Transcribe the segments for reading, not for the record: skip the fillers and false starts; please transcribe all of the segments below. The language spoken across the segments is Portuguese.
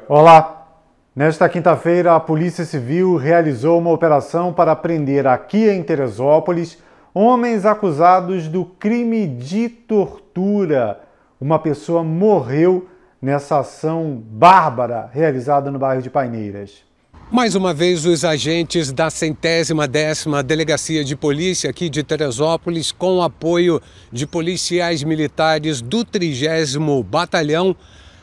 Olá! Nesta quinta-feira, a Polícia Civil realizou uma operação para prender aqui em Teresópolis homens acusados do crime de tortura. Uma pessoa morreu nessa ação bárbara realizada no bairro de Paineiras. Mais uma vez, os agentes da 110ª Delegacia de Polícia aqui de Teresópolis, com o apoio de policiais militares do 30º Batalhão,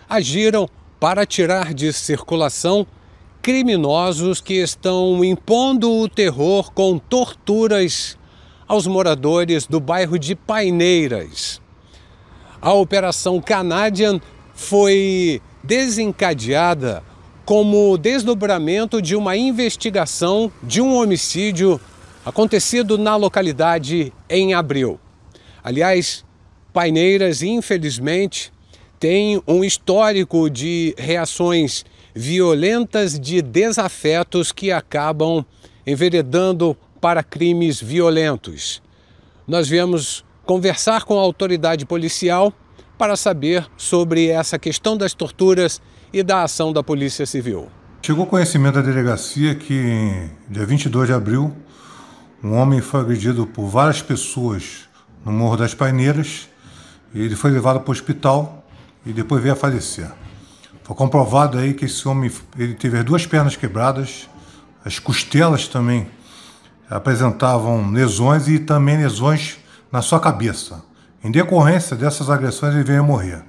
agiram para tirar de circulação criminosos que estão impondo o terror com torturas aos moradores do bairro de Paineiras. A Operação Canadian foi desencadeada como desdobramento de uma investigação de um homicídio acontecido na localidade em abril. Aliás, Paineiras, infelizmente, tem um histórico de reações violentas, de desafetos que acabam enveredando para crimes violentos. Nós viemos conversar com a autoridade policial para saber sobre essa questão das torturas e da ação da Polícia Civil. Chegou conhecimento da delegacia que, dia 22 de abril, um homem foi agredido por várias pessoas no Morro das Paineiras. Ele foi levado para o hospital e depois veio a falecer. Foi comprovado aí que esse homem ele teve as duas pernas quebradas, as costelas também apresentavam lesões e também lesões na sua cabeça. Em decorrência dessas agressões, ele veio a morrer.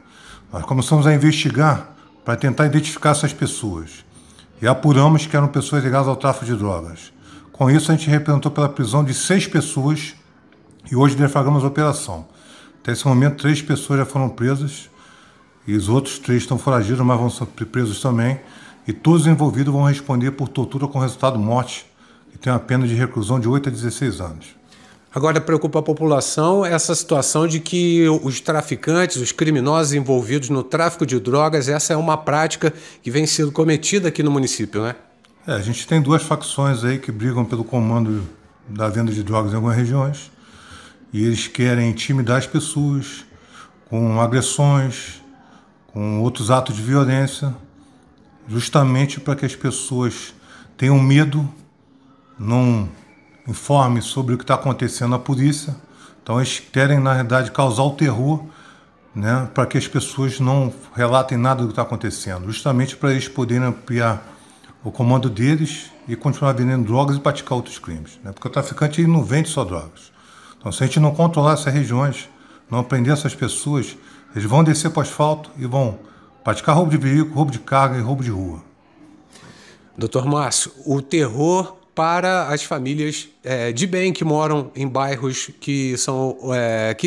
Nós começamos a investigar para tentar identificar essas pessoas e apuramos que eram pessoas ligadas ao tráfico de drogas. Com isso, a gente representou pela prisão de 6 pessoas e hoje deflagramos a operação. Até esse momento, 3 pessoas já foram presas e os outros 3 estão foragidos, mas vão ser presos também. E todos os envolvidos vão responder por tortura com resultado morte, que tem uma pena de reclusão de 8 a 16 anos. Agora, preocupa a população essa situação de que os traficantes, os criminosos envolvidos no tráfico de drogas, essa é uma prática que vem sendo cometida aqui no município, né? A gente tem 2 facções aí que brigam pelo comando da venda de drogas em algumas regiões e eles querem intimidar as pessoas com agressões, com outros atos de violência, justamente para que as pessoas tenham medo, não informe sobre o que está acontecendo na polícia. Então eles querem, na realidade, causar o terror, né, para que as pessoas não relatem nada do que está acontecendo, justamente para eles poderem ampliar o comando deles e continuar vendendo drogas e praticar outros crimes, né? Porque o traficante ele não vende só drogas. Então, se a gente não controlar essas regiões, não prender essas pessoas, eles vão descer para o asfalto e vão praticar roubo de veículo, roubo de carga e roubo de rua. Doutor Márcio, o terror para as famílias de bem que moram em bairros que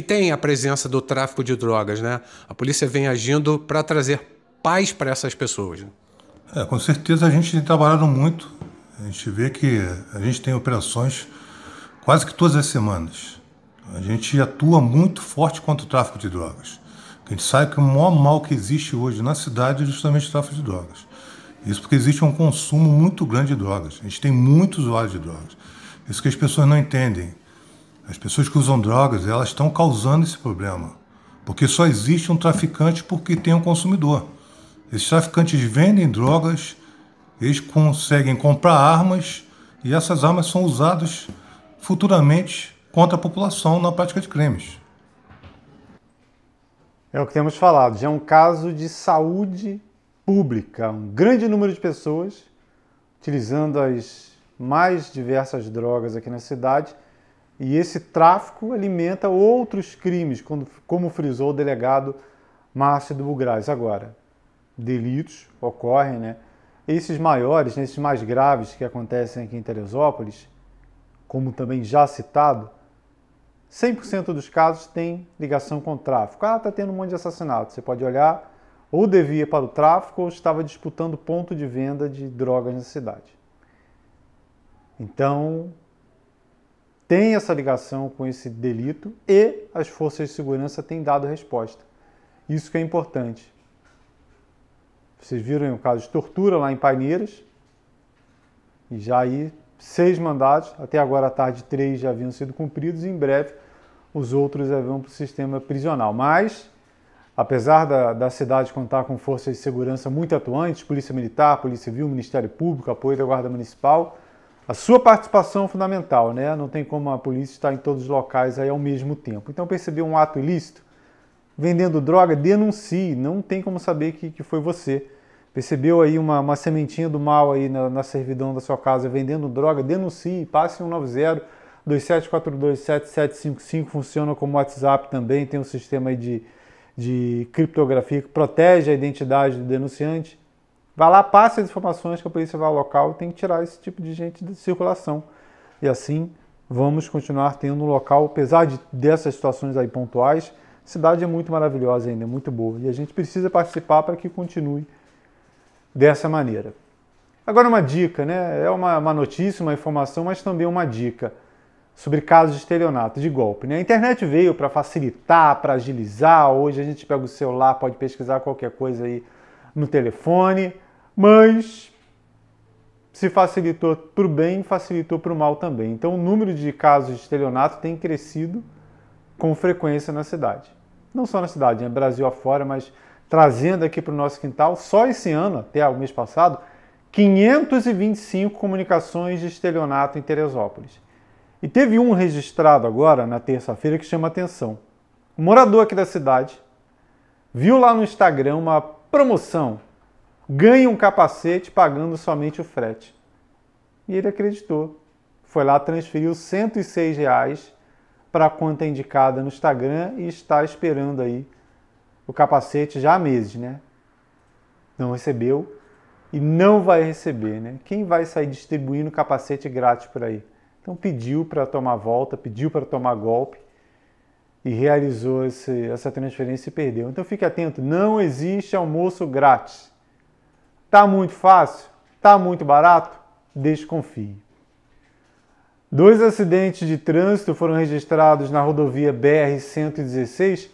têm a presença do tráfico de drogas, né? A polícia vem agindo para trazer paz para essas pessoas. Com certeza a gente tem trabalhado muito. A gente vê que a gente tem operações quase que todas as semanas. A gente atua muito forte contra o tráfico de drogas. A gente sabe que o maior mal que existe hoje na cidade é justamente o tráfico de drogas. Isso porque existe um consumo muito grande de drogas. A gente tem muitos usuários de drogas. Isso que as pessoas não entendem. As pessoas que usam drogas, elas estão causando esse problema. Porque só existe um traficante porque tem um consumidor. Esses traficantes vendem drogas, eles conseguem comprar armas e essas armas são usadas futuramente contra a população na prática de crimes. É o que temos falado, já é um caso de saúde pública, um grande número de pessoas utilizando as mais diversas drogas aqui na cidade e esse tráfico alimenta outros crimes, como frisou o delegado Márcio do Bugraz. Agora, delitos ocorrem, né? Esses maiores, esses mais graves que acontecem aqui em Teresópolis, como também já citado, 100% dos casos têm ligação com o tráfico. Está tendo um monte de assassinato. Você pode olhar, ou devia para o tráfico ou estava disputando ponto de venda de drogas na cidade. Então, tem essa ligação com esse delito e as forças de segurança têm dado resposta. Isso que é importante. Vocês viram o caso de tortura lá em Paineiras, e já aí 6 mandados, até agora à tarde 3 já haviam sido cumpridos e em breve os outros vão para o sistema prisional. Mas apesar da cidade contar com forças de segurança muito atuantes, Polícia Militar, Polícia Civil, Ministério Público, apoio da Guarda Municipal, a sua participação é fundamental, né? Não tem como a polícia estar em todos os locais aí ao mesmo tempo. Então, percebeu um ato ilícito, vendendo droga, denuncie, não tem como saber que foi você. Percebeu aí uma sementinha do mal aí na servidão da sua casa, vendendo droga, denuncie, passe 190 2742 7755, funciona como WhatsApp também, tem um sistema aí de criptografia que protege a identidade do denunciante. Vá lá, passe as informações que a polícia vai ao local e tem que tirar esse tipo de gente de circulação. E assim vamos continuar tendo um local, apesar dessas situações aí pontuais, a cidade é muito maravilhosa ainda, é muito boa. E a gente precisa participar para que continue dessa maneira. Agora uma dica, né? É uma notícia, uma informação, mas também uma dica sobre casos de estelionato, de golpe, né? A internet veio para facilitar, para agilizar. Hoje a gente pega o celular, pode pesquisar qualquer coisa aí no telefone, mas se facilitou para o bem, facilitou para o mal também. Então o número de casos de estelionato tem crescido com frequência na cidade. Não só na cidade, né? Brasil afora, mas trazendo aqui para o nosso quintal, só esse ano, até o mês passado, 525 comunicações de estelionato em Teresópolis. E teve um registrado agora, na terça-feira, que chama atenção. Um morador aqui da cidade viu lá no Instagram uma promoção. Ganhe um capacete pagando somente o frete. E ele acreditou. Foi lá, transferiu R$106 para a conta indicada no Instagram e está esperando aí o capacete já há meses, né? Não recebeu e não vai receber, né? Quem vai sair distribuindo capacete grátis por aí? Então pediu para tomar volta, pediu para tomar golpe e realizou essa transferência e perdeu. Então fique atento, não existe almoço grátis. Tá muito fácil? Tá muito barato? Desconfie. 2 acidentes de trânsito foram registrados na rodovia BR-116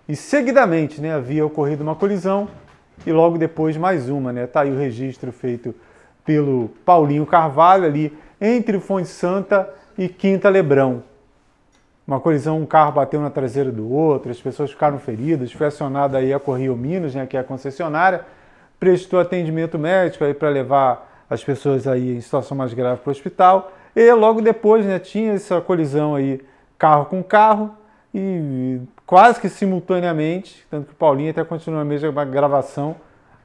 e seguidamente, né, havia ocorrido uma colisão e logo depois mais uma, né? Tá aí o registro feito pelo Paulinho Carvalho ali entre Fonte Santa e Quinta Lebrão. Uma colisão, um carro bateu na traseira do outro, as pessoas ficaram feridas, foi acionada aí a Correio Minas, né, que é a concessionária, prestou atendimento médico aí para levar as pessoas aí em situação mais grave para o hospital. E logo depois, né, tinha essa colisão aí, carro com carro, e quase que simultaneamente, tanto que o Paulinho até continua a mesma gravação,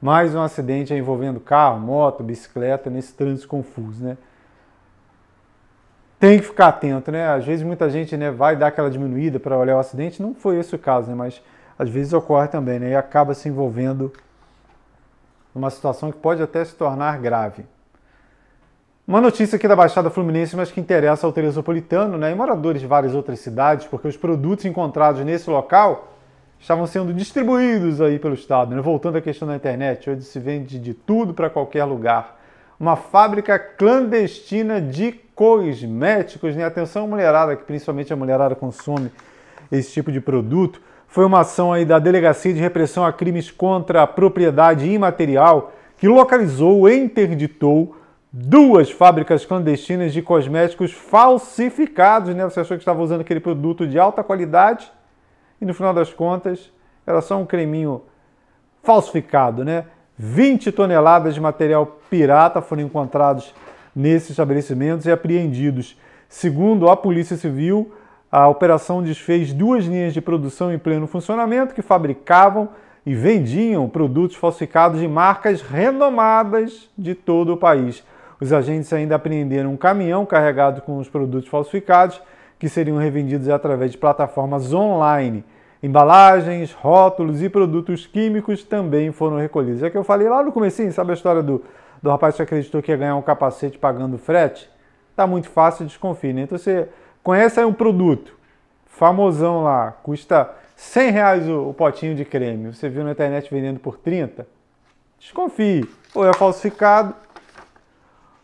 mais um acidente envolvendo carro, moto, bicicleta, nesse trânsito confuso, né? Tem que ficar atento, né? Às vezes muita gente, né, vai dar aquela diminuída para olhar o acidente, não foi esse o caso, né? Mas às vezes ocorre também, né? E acaba se envolvendo numa situação que pode até se tornar grave. Uma notícia aqui da Baixada Fluminense, mas que interessa ao teresopolitano, né, e moradores de várias outras cidades, porque os produtos encontrados nesse local estavam sendo distribuídos aí pelo Estado, né? Voltando à questão da internet, hoje se vende de tudo para qualquer lugar. Uma fábrica clandestina de cosméticos, né? Atenção mulherada, que principalmente a mulherada consome esse tipo de produto. Foi uma ação aí da Delegacia de Repressão a Crimes contra a Propriedade Imaterial que localizou e interditou 2 fábricas clandestinas de cosméticos falsificados, né? Você achou que estava usando aquele produto de alta qualidade e no final das contas era só um creminho falsificado, né? 20 toneladas de material pirata foram encontrados nesses estabelecimentos e apreendidos. Segundo a Polícia Civil, a operação desfez 2 linhas de produção em pleno funcionamento que fabricavam e vendiam produtos falsificados de marcas renomadas de todo o país. Os agentes ainda apreenderam um caminhão carregado com os produtos falsificados que seriam revendidos através de plataformas online. Embalagens, rótulos e produtos químicos também foram recolhidos. É que eu falei lá no comecinho, sabe a história do rapaz que acreditou que ia ganhar um capacete pagando frete? Tá muito fácil, desconfie, né? Então você conhece aí um produto famosão lá, custa R$100 o potinho de creme, você viu na internet vendendo por 30? Desconfie, ou é falsificado,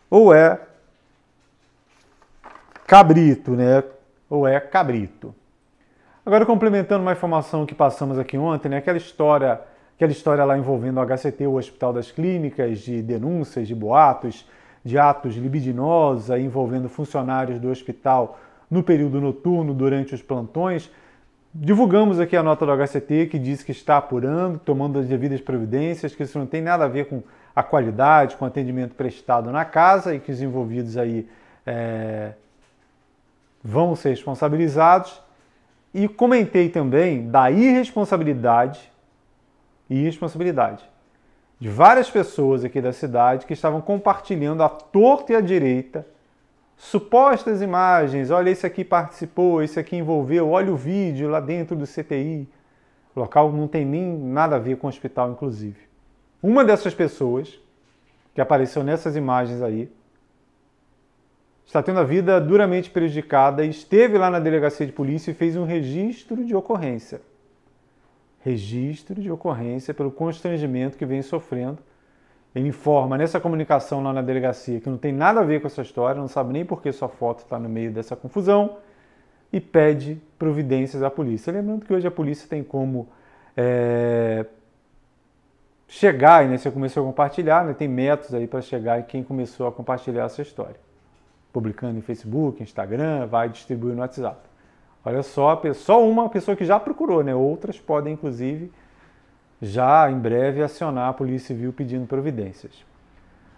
ou é cabrito, né? Ou é cabrito. Agora, complementando uma informação que passamos aqui ontem, né? Aquela história lá envolvendo o HCT, o Hospital das Clínicas, de denúncias, de boatos, de atos libidinosos aí envolvendo funcionários do hospital no período noturno, durante os plantões. Divulgamos aqui a nota do HCT que diz que está apurando, tomando as devidas providências, que isso não tem nada a ver com a qualidade, com o atendimento prestado na casa e que os envolvidos aí vão ser responsabilizados. E comentei também da irresponsabilidade de várias pessoas aqui da cidade que estavam compartilhando à torta e à direita supostas imagens. Olha, esse aqui participou, esse aqui envolveu, olha o vídeo lá dentro do CTI. O local não tem nem nada a ver com o hospital, inclusive. Uma dessas pessoas que apareceu nessas imagens aí está tendo a vida duramente prejudicada e esteve lá na delegacia de polícia e fez um registro de ocorrência. Registro de ocorrência pelo constrangimento que vem sofrendo. Ele informa nessa comunicação lá na delegacia que não tem nada a ver com essa história, não sabe nem por que sua foto está no meio dessa confusão e pede providências à polícia. Lembrando que hoje a polícia tem como chegar, e você começou a compartilhar, tem métodos aí para chegar em quem começou a compartilhar essa história. Publicando em Facebook, Instagram, vai distribuir no WhatsApp. Olha só uma pessoa que já procurou, né? Outras podem, inclusive, já em breve acionar a Polícia Civil pedindo providências.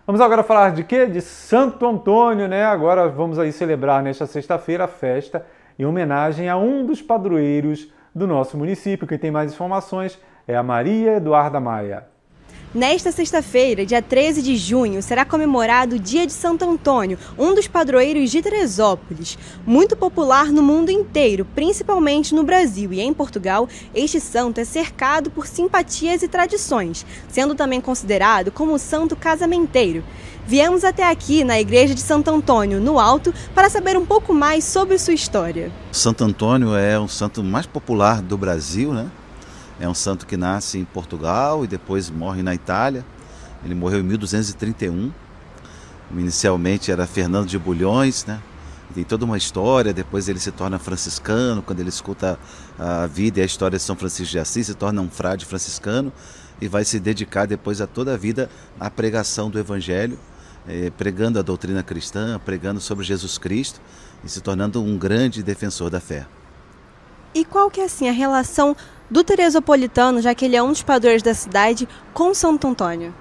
Vamos agora falar de quê? De Santo Antônio, né? Agora vamos aí celebrar nesta sexta-feira a festa em homenagem a um dos padroeiros do nosso município. Quem tem mais informações é a Maria Eduarda Maia. Nesta sexta-feira, dia 13 de junho, será comemorado o Dia de Santo Antônio, um dos padroeiros de Teresópolis. Muito popular no mundo inteiro, principalmente no Brasil e em Portugal, este santo é cercado por simpatias e tradições, sendo também considerado como santo casamenteiro. Viemos até aqui, na Igreja de Santo Antônio, no Alto, para saber um pouco mais sobre sua história. Santo Antônio é o santo mais popular do Brasil, né? É um santo que nasce em Portugal e depois morre na Itália. Ele morreu em 1231. Inicialmente era Fernando de Bulhões, né? Tem toda uma história. Depois ele se torna franciscano. Quando ele escuta a vida e a história de São Francisco de Assis, se torna um frade franciscano e vai se dedicar depois a toda a vida à pregação do Evangelho, pregando a doutrina cristã, pregando sobre Jesus Cristo e se tornando um grande defensor da fé. E qual que é assim a relação do teresopolitano, já que ele é um dos padroeiros da cidade, com Santo Antônio?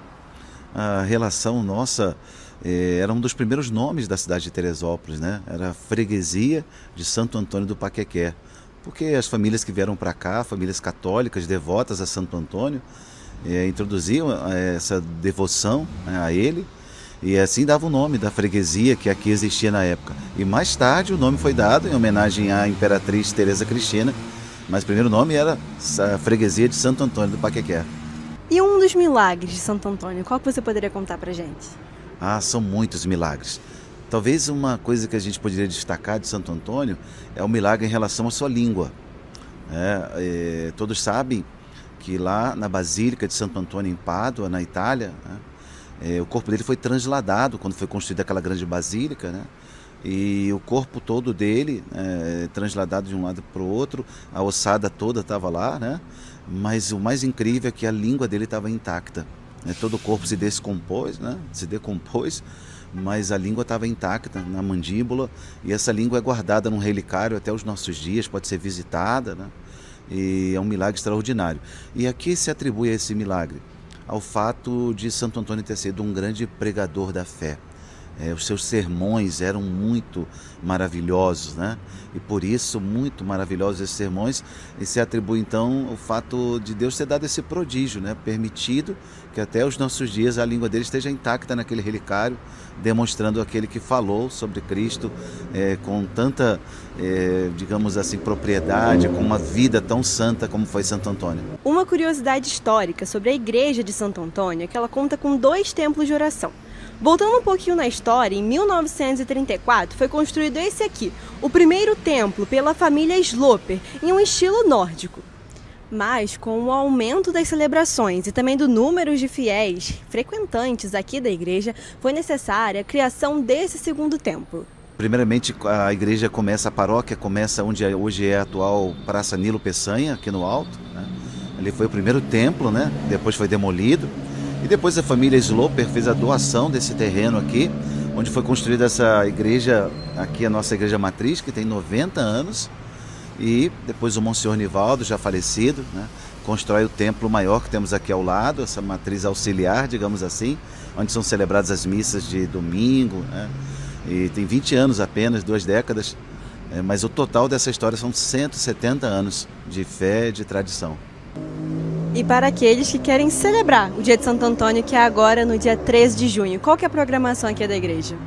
A relação nossa era um dos primeiros nomes da cidade de Teresópolis, né? Era a freguesia de Santo Antônio do Paquequé, porque as famílias que vieram para cá, famílias católicas devotas a Santo Antônio, introduziam essa devoção a ele e assim dava o nome da freguesia que aqui existia na época. E mais tarde o nome foi dado em homenagem à Imperatriz Teresa Cristina, mas o primeiro nome era a freguesia de Santo Antônio do Paquequé. E um dos milagres de Santo Antônio, qual que você poderia contar pra gente? São muitos milagres. Talvez uma coisa que a gente poderia destacar de Santo Antônio é o milagre em relação à sua língua. Todos sabem que lá na Basílica de Santo Antônio em Pádua, na Itália, o corpo dele foi transladado quando foi construída aquela grande basílica, né? E o corpo todo dele, transladado de um lado para o outro, a ossada toda estava lá, né? Mas o mais incrível é que a língua dele estava intacta, né? Todo o corpo se decompôs, né? Mas a língua estava intacta na mandíbula, e essa língua é guardada num relicário até os nossos dias, pode ser visitada, né? E é um milagre extraordinário. E a que se atribui a esse milagre? Ao fato de Santo Antônio ter sido um grande pregador da fé. Os seus sermões eram muito maravilhosos, né? E por isso, muito maravilhosos esses sermões, e se atribui então o fato de Deus ter dado esse prodígio, né? Permitido que até os nossos dias a língua dele esteja intacta naquele relicário, demonstrando aquele que falou sobre Cristo com tanta, digamos assim, propriedade, com uma vida tão santa como foi Santo Antônio. Uma curiosidade histórica sobre a igreja de Santo Antônio é que ela conta com 2 templos de oração. Voltando um pouquinho na história, em 1934 foi construído esse aqui, o primeiro templo pela família Sloper, em um estilo nórdico. Mas com o aumento das celebrações e também do número de fiéis frequentantes aqui da igreja, foi necessária a criação desse segundo templo. Primeiramente a igreja começa, a paróquia começa onde hoje é a atual Praça Nilo Peçanha, aqui no Alto, né? Ali foi o primeiro templo, né? Depois foi demolido. E depois a família Sloper fez a doação desse terreno aqui, onde foi construída essa igreja, aqui a nossa igreja matriz, que tem 90 anos. E depois o Monsenhor Nivaldo, já falecido, né, constrói o templo maior que temos aqui ao lado, essa matriz auxiliar, digamos assim, onde são celebradas as missas de domingo, né, e tem 20 anos apenas, 2 décadas, mas o total dessa história são 170 anos de fé e de tradição. E para aqueles que querem celebrar o dia de Santo Antônio, que é agora no dia 13 de junho, qual que é a programação aqui da igreja?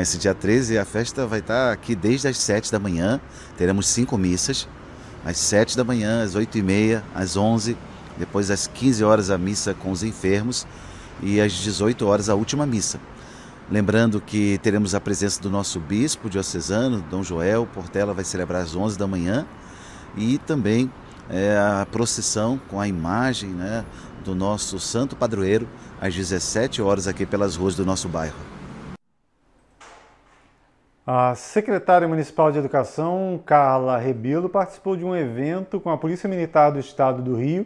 Esse dia 13 a festa vai estar aqui desde as 7 da manhã, teremos 5 missas, às 7 da manhã, às 8h30, às 11h, depois às 15 horas a missa com os enfermos e às 18 horas a última missa. Lembrando que teremos a presença do nosso bispo diocesano, Dom Joel Portela, vai celebrar às 11 da manhã e também a procissão com a imagem, né, do nosso santo padroeiro às 17 horas aqui pelas ruas do nosso bairro. A secretária municipal de Educação, Carla Rebelo, participou de um evento com a Polícia Militar do Estado do Rio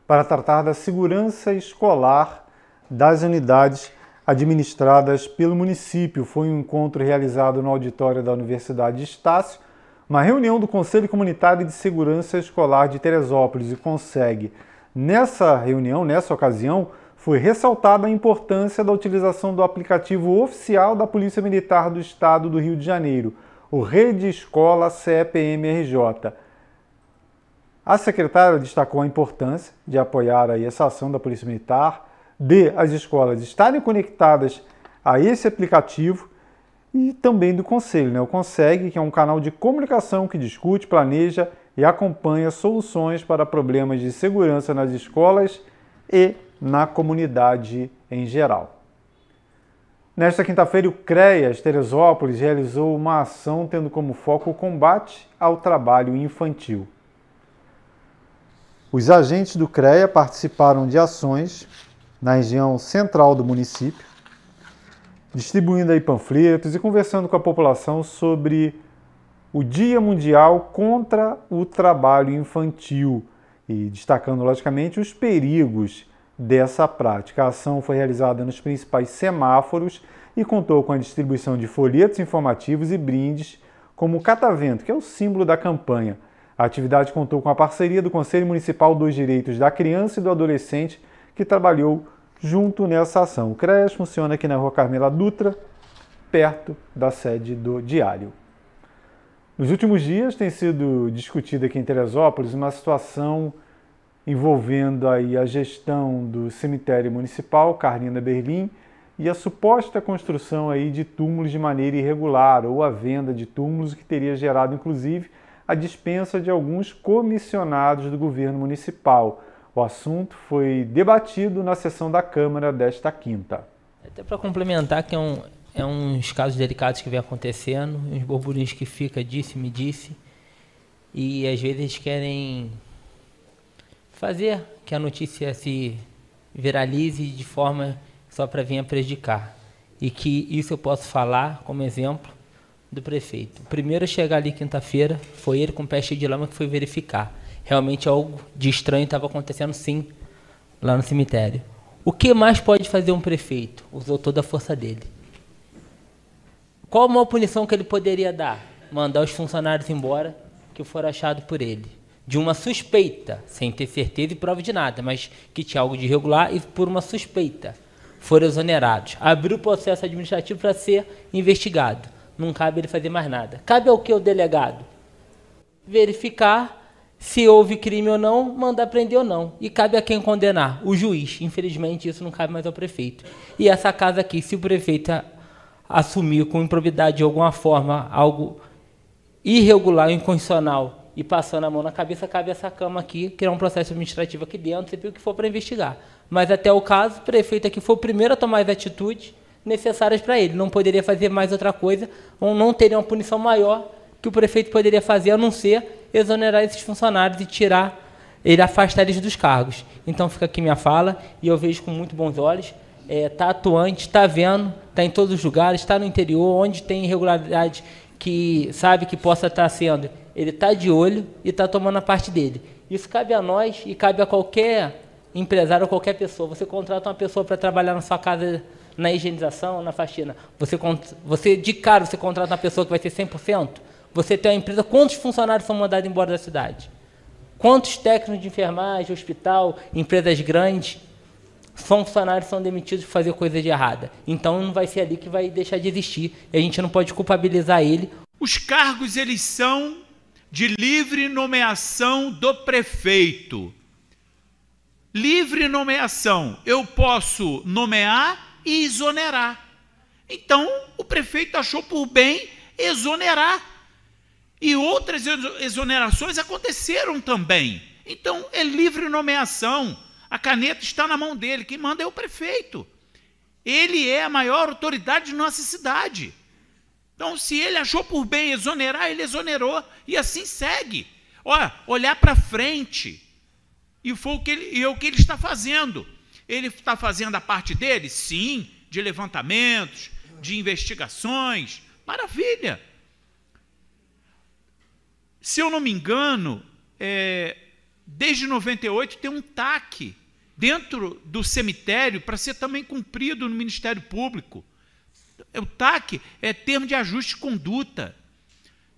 para tratar da segurança escolar das unidades administradas pelo município. Foi um encontro realizado no auditório da Universidade de Estácio, uma reunião do Conselho Comunitário de Segurança Escolar de Teresópolis e CONSEG. Nessa reunião, nessa ocasião, foi ressaltada a importância da utilização do aplicativo oficial da Polícia Militar do Estado do Rio de Janeiro, o Rede Escola CEPM-RJ. A secretária destacou a importância de apoiar aí essa ação da Polícia Militar, de as escolas estarem conectadas a esse aplicativo e também do Conselho, né? O CONSEG, que é um canal de comunicação que discute, planeja e acompanha soluções para problemas de segurança nas escolas e na comunidade em geral. Nesta quinta-feira, o CREAS Teresópolis realizou uma ação tendo como foco o combate ao trabalho infantil. Os agentes do CREA participaram de ações na região central do município, distribuindo aí panfletos e conversando com a população sobre o Dia Mundial contra o Trabalho Infantil e destacando, logicamente, os perigos dessa prática. A ação foi realizada nos principais semáforos e contou com a distribuição de folhetos informativos e brindes, como o catavento, que é o símbolo da campanha. A atividade contou com a parceria do Conselho Municipal dos Direitos da Criança e do Adolescente, que trabalhou junto nessa ação. O CREAS funciona aqui na Rua Carmela Dutra, perto da sede do Diário. Nos últimos dias tem sido discutida aqui em Teresópolis uma situação envolvendo aí a gestão do cemitério municipal Carlina Berlim e a suposta construção aí de túmulos de maneira irregular ou a venda de túmulos que teria gerado inclusive a dispensa de alguns comissionados do governo municipal. O assunto foi debatido na sessão da Câmara desta quinta. Até para complementar que é uns casos delicados que vem acontecendo, uns burburinhos que fica disse, me disse, e às vezes querem fazer que a notícia se viralize de forma só para vir a prejudicar. E que isso eu posso falar como exemplo do prefeito. O primeiro a chegar ali quinta-feira foi ele com o pé cheio de lama que foi verificar. Realmente algo de estranho estava acontecendo sim lá no cemitério. O que mais pode fazer um prefeito? Usou toda a força dele. Qual a maior punição que ele poderia dar? Mandar os funcionários embora que foram achados por ele. De uma suspeita, sem ter certeza e prova de nada, mas que tinha algo de irregular e por uma suspeita foram exonerados. Abriu o processo administrativo para ser investigado. Não cabe ele fazer mais nada. Cabe ao que o delegado? Verificar se houve crime ou não, mandar prender ou não. E cabe a quem condenar? O juiz. Infelizmente, isso não cabe mais ao prefeito. E essa casa aqui, se o prefeito assumir com improbidade de alguma forma algo irregular, inconstitucional, e passando a mão na cabeça, cabe essa cama aqui, criar um processo administrativo aqui dentro, sempre o que for para investigar. Mas até o caso, o prefeito aqui foi o primeiro a tomar as atitudes necessárias para ele. Não poderia fazer mais outra coisa, ou não teria uma punição maior que o prefeito poderia fazer, a não ser exonerar esses funcionários e tirar, ele afastar eles dos cargos. Então fica aqui minha fala, e eu vejo com muito bons olhos, está atuante, está vendo, está em todos os lugares, está no interior, onde tem irregularidade que sabe que possa estar sendo, ele está de olho e está tomando a parte dele. Isso cabe a nós e cabe a qualquer empresário ou qualquer pessoa. Você contrata uma pessoa para trabalhar na sua casa, na higienização, na faxina. Você de cara, você contrata uma pessoa que vai ser 100%? Você tem uma empresa, quantos funcionários são mandados embora da cidade? Quantos técnicos de enfermagem, hospital, empresas grandes, funcionários são demitidos por fazer coisa de errada? Então não vai ser ali que vai deixar de existir. E a gente não pode culpabilizar ele. Os cargos, eles são de livre nomeação do prefeito. Livre nomeação. Eu posso nomear e exonerar. Então, o prefeito achou por bem exonerar. E outras exonerações aconteceram também. Então, é livre nomeação. A caneta está na mão dele. Quem manda é o prefeito. Ele é a maior autoridade de nossa cidade. Então, se ele achou por bem exonerar, ele exonerou. E assim segue. Olhar para frente. E foi o que ele está fazendo. Ele está fazendo a parte dele? Sim, de levantamentos, de investigações. Maravilha. Se eu não me engano, desde 98 tem um TAC dentro do cemitério para ser também cumprido no Ministério Público. O TAC é termo de ajuste de conduta.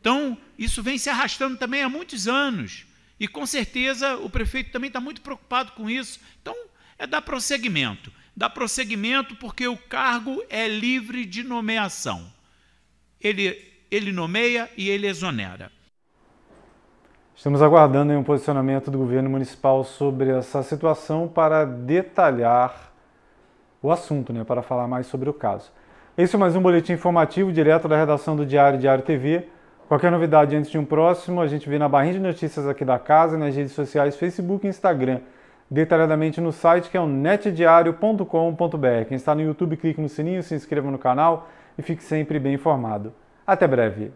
Então, isso vem se arrastando também há muitos anos. E, com certeza, o prefeito também está muito preocupado com isso. Então, é dar prosseguimento. Dar prosseguimento porque o cargo é livre de nomeação. Ele nomeia e ele exonera. Estamos aguardando um posicionamento do governo municipal sobre essa situação para detalhar o assunto, para falar mais sobre o caso. Esse é mais um boletim informativo direto da redação do Diário TV. Qualquer novidade antes de um próximo, a gente vê na barrinha de notícias aqui da casa, nas redes sociais, Facebook e Instagram, detalhadamente no site que é o netdiario.com.br. Quem está no YouTube, clique no sininho, se inscreva no canal e fique sempre bem informado. Até breve!